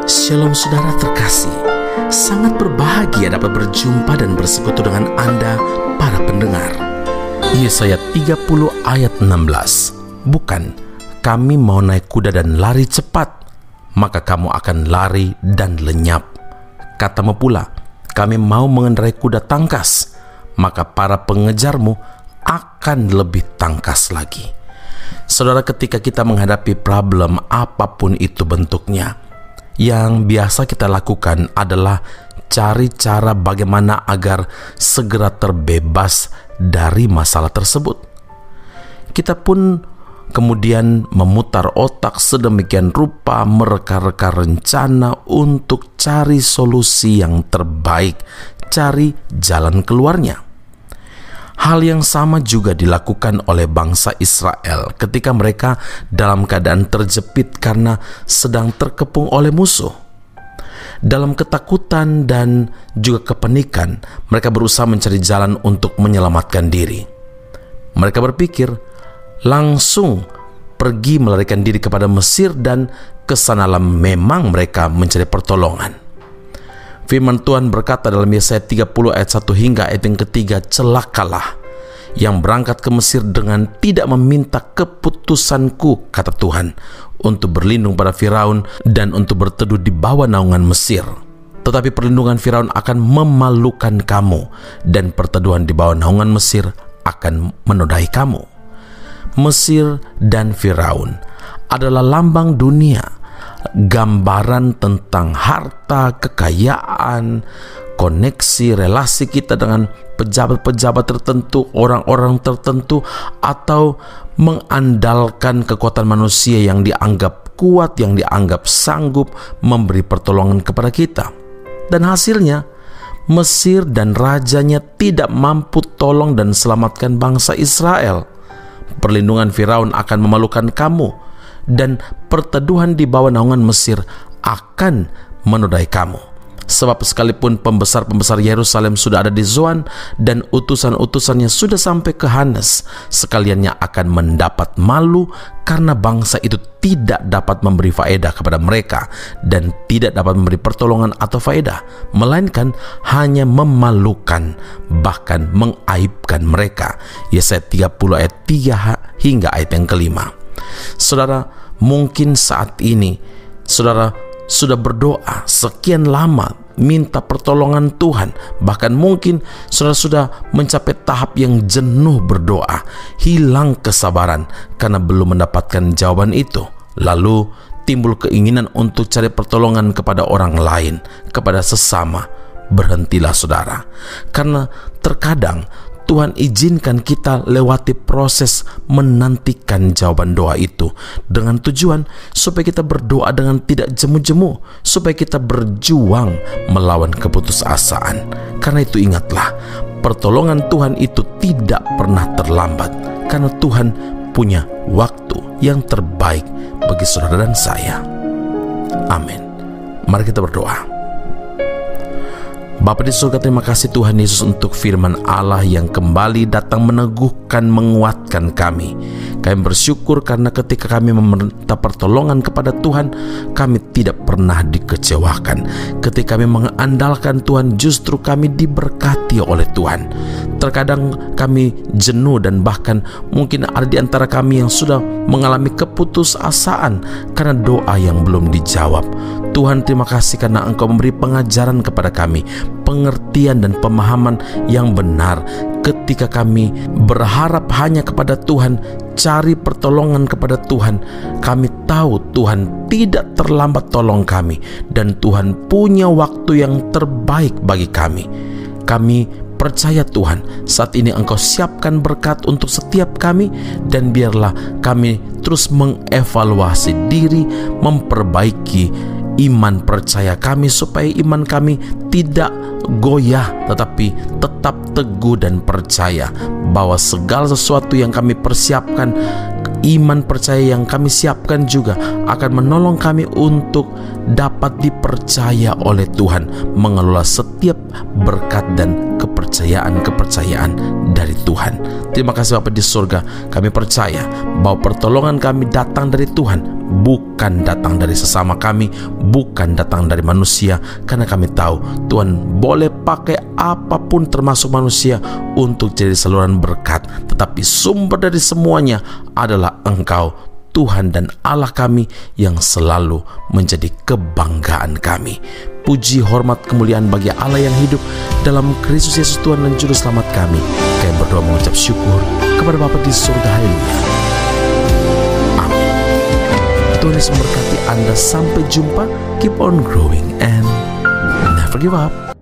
Shalom saudara terkasih, sangat berbahagia dapat berjumpa dan bersekutu dengan Anda para pendengar. Yesaya 30 ayat 16. Bukan, kami mau naik kuda dan lari cepat, maka kamu akan lari dan lenyap. Katamu pula, kami mau mengendarai kuda tangkas, maka para pengejarmu akan lebih tangkas lagi. Saudara, ketika kita menghadapi problem apapun itu bentuknya, yang biasa kita lakukan adalah cari cara bagaimana agar segera terbebas dari masalah tersebut. Kita pun kemudian memutar otak sedemikian rupa, mereka-reka rencana untuk cari solusi yang terbaik, cari jalan keluarnya. Hal yang sama juga dilakukan oleh bangsa Israel ketika mereka dalam keadaan terjepit karena sedang terkepung oleh musuh. Dalam ketakutan dan juga kepanikan, mereka berusaha mencari jalan untuk menyelamatkan diri. Mereka berpikir langsung pergi melarikan diri kepada Mesir, dan kesanalah memang mereka mencari pertolongan. Firman Tuhan berkata dalam Yesaya 30 ayat 1 hingga ayat yang ketiga, celakalah yang berangkat ke Mesir dengan tidak meminta keputusanku, kata Tuhan, untuk berlindung pada Firaun dan untuk berteduh di bawah naungan Mesir. Tetapi perlindungan Firaun akan memalukan kamu, dan perteduhan di bawah naungan Mesir akan menodai kamu. Mesir dan Firaun adalah lambang dunia, gambaran tentang harta, kekayaan, koneksi, relasi kita dengan pejabat-pejabat tertentu, orang-orang tertentu, atau mengandalkan kekuatan manusia yang dianggap kuat, yang dianggap sanggup memberi pertolongan kepada kita. Dan hasilnya, Mesir dan rajanya tidak mampu tolong dan selamatkan bangsa Israel. Perlindungan Firaun akan memalukan kamu, dan perteduhan di bawah naungan Mesir akan menodai kamu. Sebab sekalipun pembesar-pembesar Yerusalem sudah ada di Zoan dan utusan-utusannya sudah sampai ke Hanes, sekaliannya akan mendapat malu karena bangsa itu tidak dapat memberi faedah kepada mereka dan tidak dapat memberi pertolongan atau faedah, melainkan hanya memalukan, bahkan mengaibkan mereka. Yesaya 30 ayat 3 hingga ayat yang kelima. Saudara, mungkin saat ini saudara sudah berdoa sekian lama minta pertolongan Tuhan, bahkan mungkin saudara sudah mencapai tahap yang jenuh berdoa, hilang kesabaran karena belum mendapatkan jawaban itu. Lalu timbul keinginan untuk cari pertolongan kepada orang lain, kepada sesama. Berhentilah saudara, karena terkadang Tuhan izinkan kita lewati proses menantikan jawaban doa itu dengan tujuan supaya kita berdoa dengan tidak jemu-jemu, supaya kita berjuang melawan keputusasaan. Karena itu ingatlah, pertolongan Tuhan itu tidak pernah terlambat, karena Tuhan punya waktu yang terbaik bagi saudara dan saya. Amin. Mari kita berdoa. Bapa di surga, terima kasih Tuhan Yesus untuk firman Allah yang kembali datang meneguhkan, menguatkan kami. Kami bersyukur karena ketika kami meminta pertolongan kepada Tuhan, kami tidak pernah dikecewakan. Ketika kami mengandalkan Tuhan, justru kami diberkati oleh Tuhan. Terkadang kami jenuh dan bahkan mungkin ada di antara kami yang sudah mengalami keputusasaan karena doa yang belum dijawab. Tuhan, terima kasih karena Engkau memberi pengajaran kepada kami, pengertian dan pemahaman yang benar. Ketika kami berharap hanya kepada Tuhan, cari pertolongan kepada Tuhan, kami tahu Tuhan tidak terlambat tolong kami, dan Tuhan punya waktu yang terbaik bagi kami. Kami percaya Tuhan, saat ini Engkau siapkan berkat untuk setiap kami, dan biarlah kami terus mengevaluasi diri, memperbaiki iman percaya kami supaya iman kami tidak goyah, tetapi tetap teguh dan percaya bahwa segala sesuatu yang kami persiapkan, iman percaya yang kami siapkan juga akan menolong kami untuk dapat dipercaya oleh Tuhan mengelola setiap berkat dan kepercayaan kepercayaan dari Tuhan. Terima kasih Bapa di surga, kami percaya bahwa pertolongan kami datang dari Tuhan, bukan datang dari sesama kami, bukan datang dari manusia, karena kami tahu Tuhan boleh pakai apapun termasuk manusia untuk jadi saluran berkat, tetapi sumber dari semuanya adalah Engkau, Tuhan dan Allah kami, yang selalu menjadi kebanggaan kami. Puji, hormat, kemuliaan bagi Allah yang hidup dalam Kristus Yesus Tuhan dan Juru Selamat kami. Kami berdoa mengucap syukur kepada Bapa di surga. Haleluya. Amin. Tuhan Yesus memberkati Anda. Sampai jumpa. Keep on growing and never give up.